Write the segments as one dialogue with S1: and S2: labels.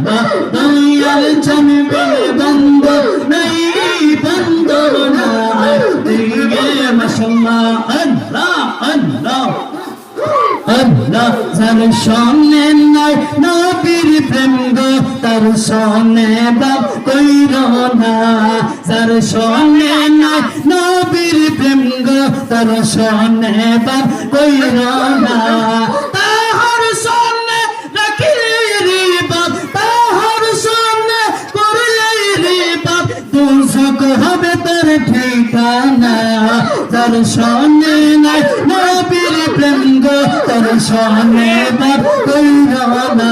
S1: আল্লাহ দয়াল জানবে বন্ধ নাই বন্ধ নাই দিগে মাশাআল্লাহ আল্লাহ আল্লাহ আল্লাহ যার সামনে নাই নবীর প্রেম গো তার সামনে বাপ কইর না যার সামনে নাই নবীর প্রেম গো তার সামনে বাপ কইর না তাহার সামনে রাখিলে রে বাপ তাহার সামনে করলে রে বাপ দুজক হবে তার ঠিকানা যার সামনে নাই নবীর প্রেম গো তার সামনে বাপ কইর না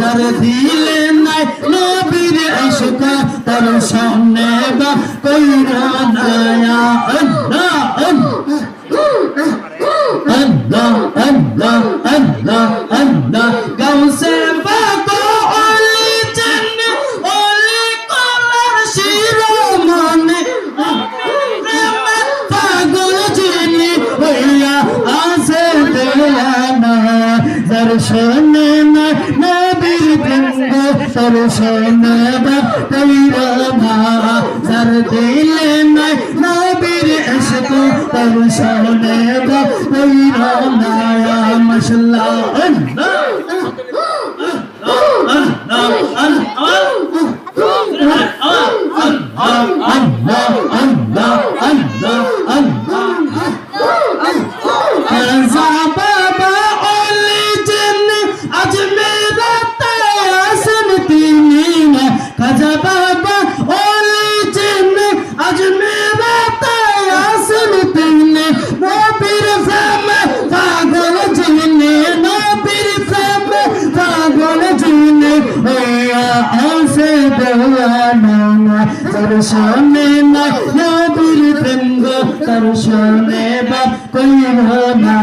S1: যার দিলে নাই নবীর ইশক তার সামনে বাপ কইর না আল্লাহ আল্লাহ আল্লাহ আল্লাহ আল্লাহ গাউসে পাক ওলি জান্নাত ওলি কলার শিরোমণি পাগল জিনি হইয়া আছে দেওয়ানা যার সামনে নাই নবীর প্রেম তার সামনে বাপ কইর না যার দিলে নাই নবীর ইশক তার সামনে বাপ কইর না মাশাআল্লাহ আল্লাহ তার সামনে নাই নবীর প্রেম গো তার সামনে বাপ কইর না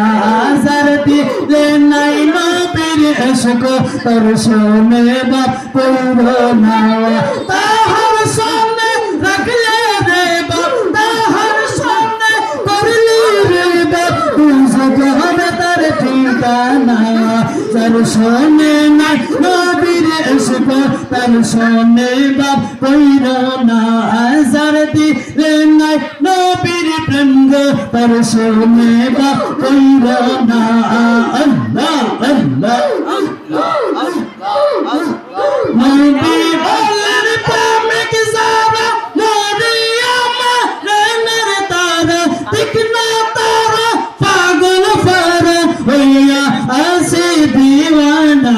S1: যার দিলে নাই নবীর ইশক তার সামনে বাপ কইর না তাহার সামনে রাখলে রে বাপ তাহার সামনে করলে রে বাপ দুজক হবে তার ঠিকানা যার সামনে নাই নবীর ইশক তার সামনে বাপ কইর না যার দিলে নাই নবীর প্রেম গো তার সামনে বাপ কইর না আল্লাহ আল্লাহ নবী বলেন প্রেমিক যারা নবী আমার রেনের তারা দেখনা তারা পাগল ফারা হইয়া আছে দিওয়ানা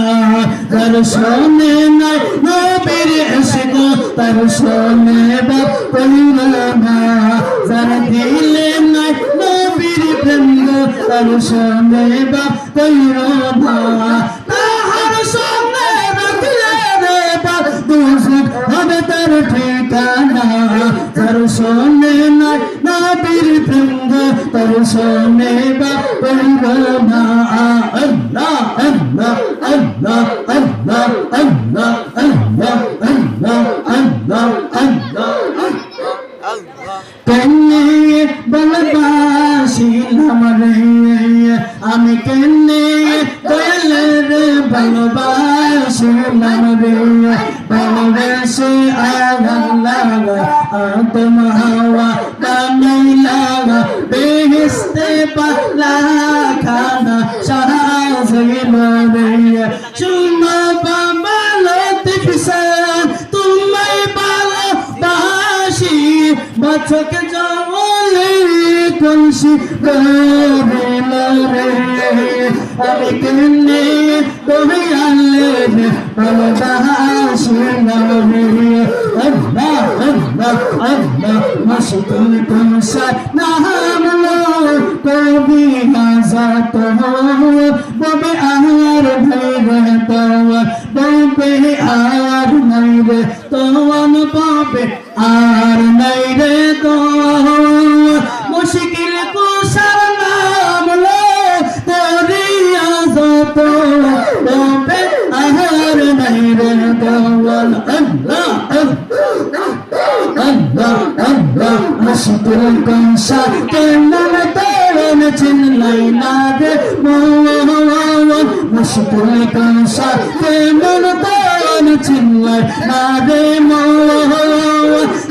S1: যার সামনে নাই নবীর ইশক তার সামনে বাপ কইর না যার দিলে নাই নবীর প্রেম গো তার সামনে বাপ কইর না তাহার সামনে রাখলে রে বাপ দুজক হবে তার ঠিকানা যার সামনে নাই নবীর প্রেম গো তার সামনে বাপ কইর না আল্লাহ আল্লাহ আল্লাহ আল্লাহ আল্লাহ আল্লাহ আল্লাহ আল্লাহ আল্লাহ কেনে ভালোবাসিলাম রে আমি কেনে দয়ালের ভালোবাসিলাম রে ভালোবেসে আল্লাহ আদম হাওয়া বানাইলা বেহেশতে পালা খানা সাজাইল রে শুনো বাবা লতিফ সান তোমায় ভালোবাসি বাছক জওয়ালে কলসি গরিল রে আমি কেনে দয়ালে ভালোবাসিলাম রে আল্লাহ আল্লাহ আল্লাহ মাশকুল কুনসা নাম লো কবি হাজাত ববে আর ভাইরে তোয়া ববে আর নাই রে তোয়ান পাবে আর নাই রে তো মুশকিল কুসার নাম লো তোরি আজাত ববে আর নাই রে তোয়ান আল্লাহ আল্লাহ আল্লাহ মুশকিল কুনসা কেমন তোরন চিনলাই না রে মুশকিল কুনসা কেমন তোরন মন চিল্লায় না রে মন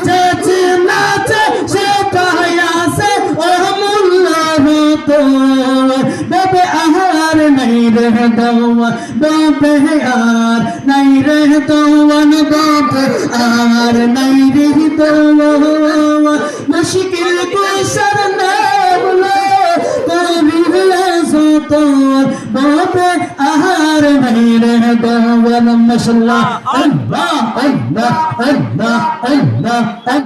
S1: চেচে নাচে সেটাই আছে ও মোল্লা তো বাবে আহার নাই রে দওয়া বাবে আর নাই রে দওয়ান বাবে আর নাই রে দওয়া মুশকিল কুশর না বলে করিলে সতর বাবে আহার নাই রে দওয়ান মাশাআল্লাহ আল্লাহ আল্লাহ আল্লাহ আল্লাহ